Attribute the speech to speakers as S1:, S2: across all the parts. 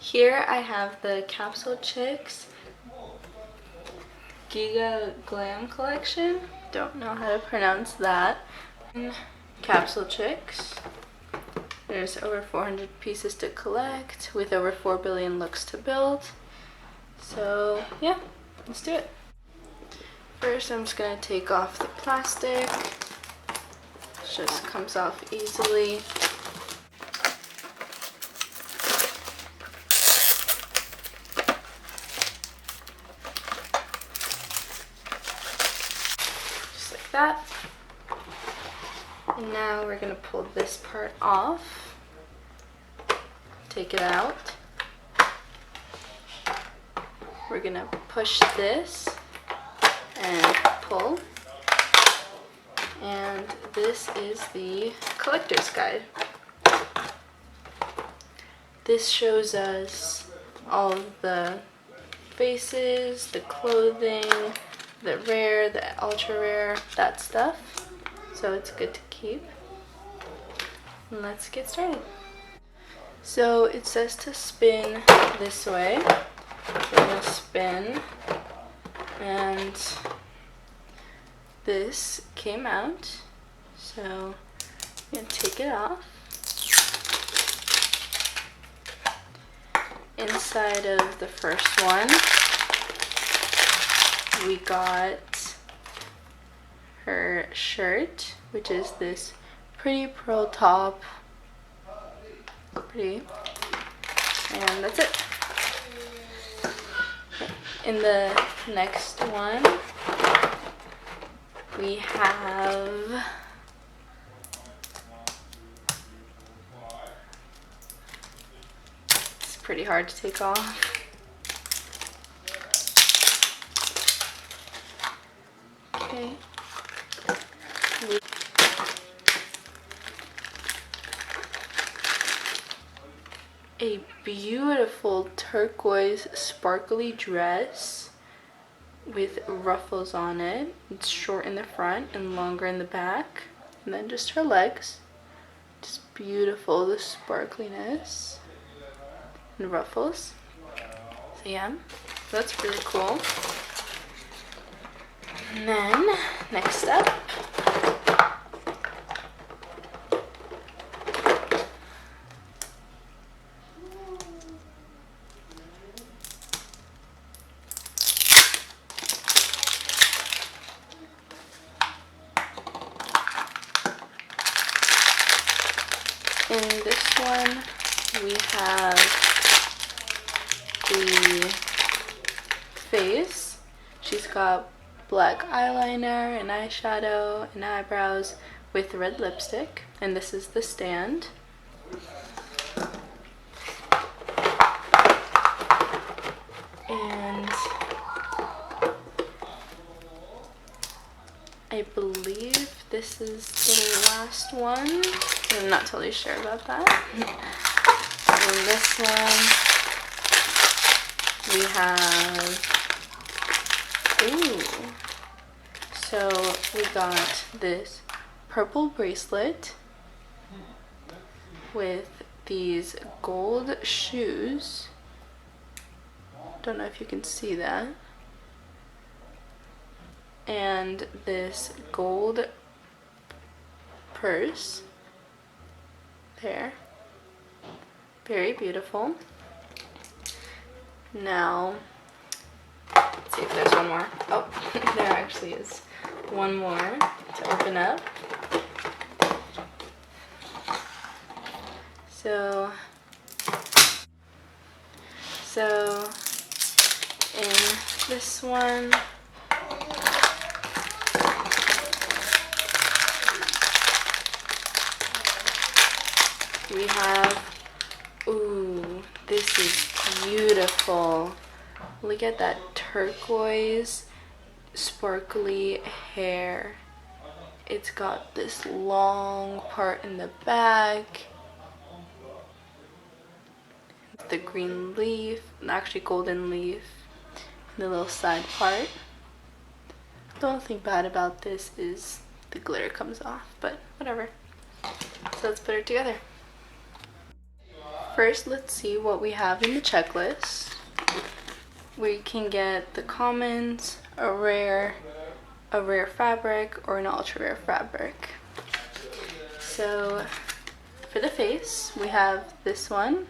S1: Here I have the Capsule Chix Giga Glam collection. Don't know how to pronounce that. Capsule Chix. There's over 400 pieces to collect with over 4 billion looks to build. So yeah, let's do it. First I'm just going to take off the plastic. It just comes off easily. Just like that. And now we're going to pull this part off. Take it out. We're going to push this and pull. And this is the collector's guide. This shows us all of the faces, the clothing, the rare, the ultra rare, that stuff. So it's good to keep. And let's get started. So it says to spin this way. We're gonna spin, and this came out, so I'm going to take it off. Inside of the first one, we got her shirt, which is this pretty pearl top. Pretty. And that's it. In the next one, we have it's pretty hard to take off. Okay. A beautiful turquoise sparkly dress with ruffles on it. It's short in the front and longer in the back, and then just her legs. Just beautiful, the sparkliness and ruffles. So yeah, that's really cool. And then next up, in this one, we have the face. She's got black eyeliner and eyeshadow and eyebrows with red lipstick. And this is the stand. And I believe this is the last one. I'm not totally sure about that. And this one, we have, ooh. So we got this purple bracelet with these gold shoes. Don't know if you can see that. And this gold purse there. Very beautiful. Now, let's see if there's one more. Oh, there actually is one more to open up. So in this one, we have, ooh, this is beautiful. Look at that turquoise, sparkly hair. It's got this long part in the back. The green leaf, actually golden leaf, and the little side part. The only thing bad about this is the glitter comes off, but whatever. So let's put it together. first, let's see what we have in the checklist. We can get the commons, a rare fabric, or an ultra rare fabric. So for the face, we have this one,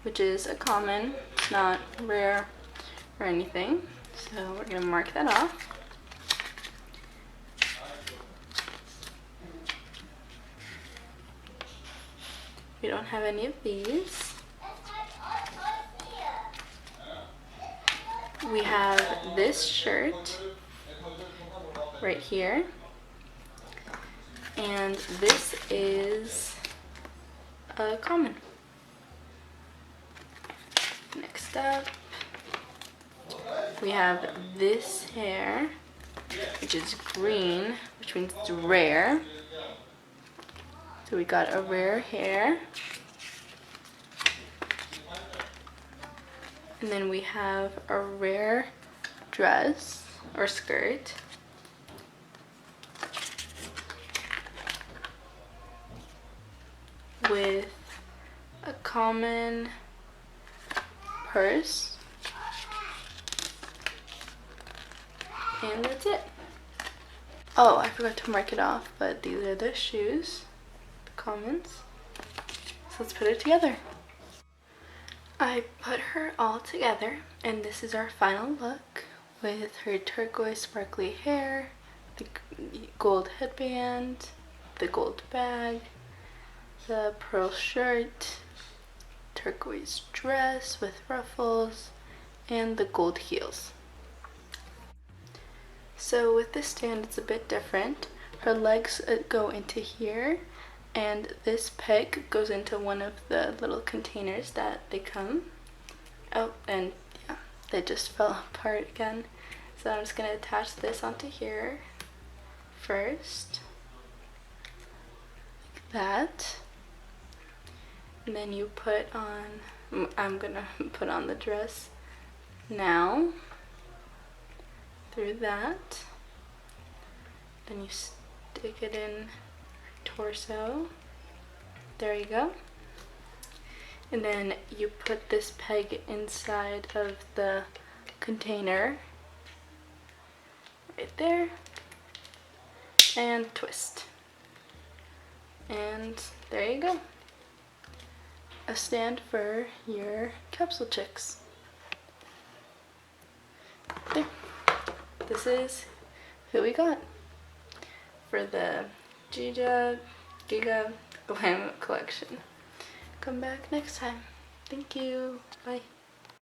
S1: which is a common. It's not rare or anything, so we're gonna mark that off. We don't have any of these. We have this shirt right here, and this is a common. Next up, we have this hair, which is green, which means it's rare. So we got a rare hair. And then we have a rare dress or skirt. With a common purse. And that's it. Oh, I forgot to mark it off, but these are the shoes, the commons. So let's put it together. I put her all together, and this is our final look with her turquoise sparkly hair, the gold headband, the gold bag, the pearl shirt, turquoise dress with ruffles, and the gold heels. So with this stand, it's a bit different. Her legs go into here, and this peg goes into one of the little containers that they come. Oh, and yeah, they just fell apart again. So I'm just going to attach this onto here first, like that. And then you put on, I'm going to put on the dress now, through that. Then you stick it in torso. There you go. And then you put this peg inside of the container right there and twist. And there you go. A stand for your capsule chicks. There. This is who we got for the Giga Glam collection. Come back next time. Thank you. Bye.